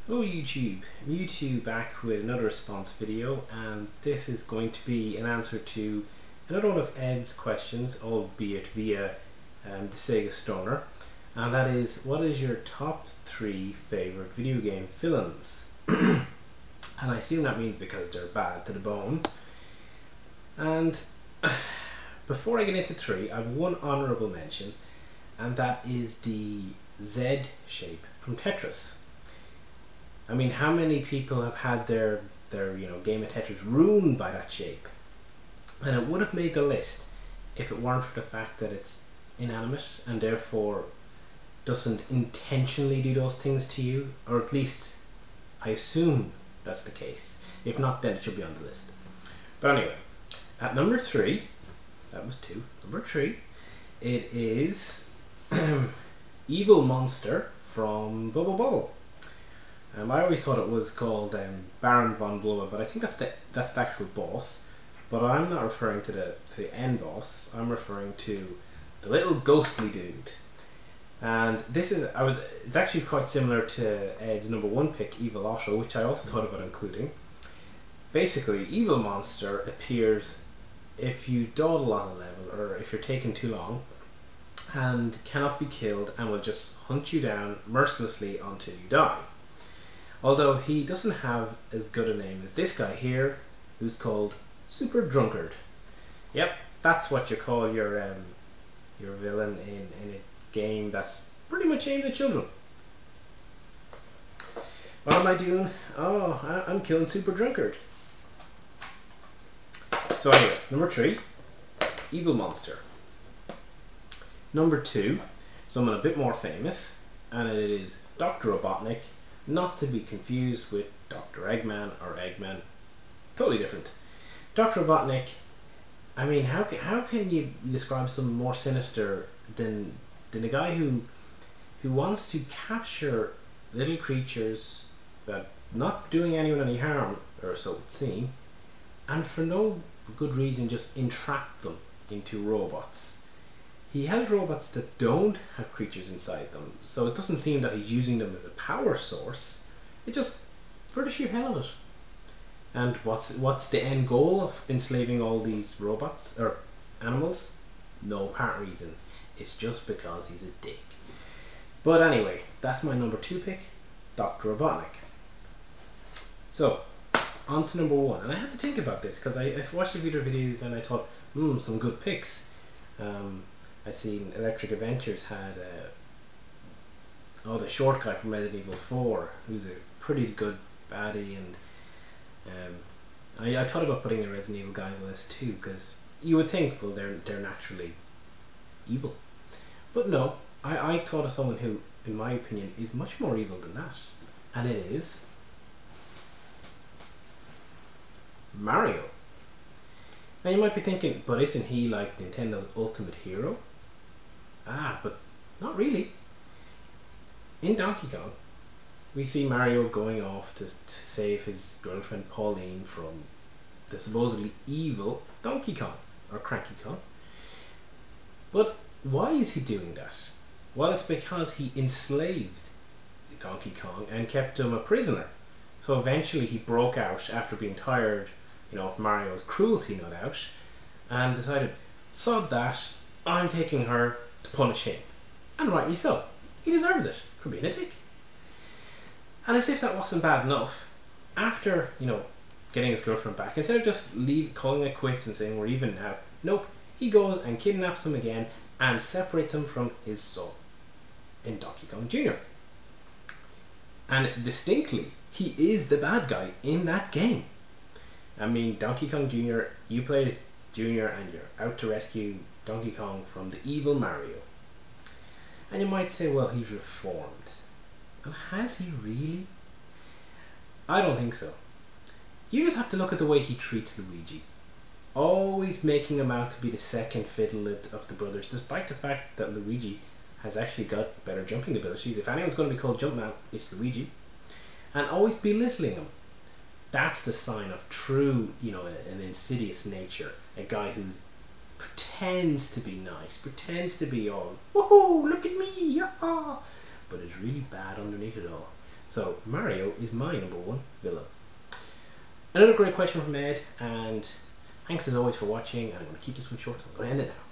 Hello YouTube, Mewtwo back with another response video, and this is going to be an answer to another one of Ed's questions, albeit via TheSegaStoner, and that is, what is your top 3 favourite video game villains? And I assume that means because they're bad to the bone. And before I get into 3, I have one honourable mention, and that is the Z shape from Tetris. I mean, how many people have had their game of Tetris ruined by that shape? And it would have made the list if it weren't for the fact that it's inanimate and therefore doesn't intentionally do those things to you, or at least I assume that's the case. If not, then it should be on the list. But anyway, at number 3, that was 2, number 3, it is Evil Monster from Bubble Bobble. I always thought it was called Baron von Blubber, but I think that's the actual boss. But I'm not referring to the end boss. I'm referring to the little ghostly dude. And it's actually quite similar to Ed's number 1 pick, Evil Otto, which I also thought about including. Basically, Evil Monster appears if you dawdle on a level, or if you're taking too long, and cannot be killed, and will just hunt you down mercilessly until you die. Although he doesn't have as good a name as this guy here, who's called Super Drunkard. Yep, that's what you call your villain in a game that's pretty much aimed at children. What am I doing? Oh, I'm killing Super Drunkard. So anyway, number 3, Evil Monster. Number 2, someone a bit more famous, and it is Dr. Robotnik. Not to be confused with Dr. Eggman or Eggman. Totally different. Dr. Robotnik, I mean, how can you describe someone more sinister than a guy who wants to capture little creatures that not doing anyone any harm, or so it would seem, and for no good reason just entrap them into robots. He has robots that don't have creatures inside them, so it doesn't seem that he's using them as a power source. It's just for the sheer hell of it. And what's the end goal of enslaving all these robots or animals? No apparent reason. It's just because he's a dick. But anyway, that's my number 2 pick, Dr. Robotnik. So, on to number 1. And I had to think about this because I watched the other videos and I thought, some good picks. I seen Electric Adventures had the short guy from Resident Evil 4, who's a pretty good baddie, and I thought about putting a Resident Evil guy on the list too, because you would think, well, they're naturally evil, but no, I thought of someone who, in my opinion, is much more evil than that, and it is Mario. Now you might be thinking, but isn't he like Nintendo's ultimate hero? But not really. In Donkey Kong, we see Mario going off to save his girlfriend Pauline from the supposedly evil Donkey Kong, or Cranky Kong. But why is he doing that? Well, it's because he enslaved Donkey Kong and kept him a prisoner. So eventually he broke out after being tired, of Mario's cruelty, no doubt, and decided, sod that, I'm taking her to punish him. And rightly so. He deserved it for being a dick. And as if that wasn't bad enough, after, getting his girlfriend back, instead of just calling it quits and saying we're even now, nope, he goes and kidnaps him again and separates him from his soul in Donkey Kong Jr. And distinctly, he is the bad guy in that game. I mean, Donkey Kong Jr., you play as Jr. and you're out to rescue Donkey Kong from the evil Mario. And you might say, well, he's reformed. And has he really? I don't think so. You just have to look at the way he treats Luigi. Always making him out to be the second fiddle of the brothers, despite the fact that Luigi has actually got better jumping abilities. If anyone's going to be called Jumpman, it's Luigi. And always belittling him. That's the sign of true, an insidious nature. A guy who pretends to be nice, pretends to be all, woohoo, look at me, yaha, but is really bad underneath it all. So Mario is my number one villain. Another great question from Ed, and thanks as always for watching. I'm going to keep this one short, so I'm going to end it now.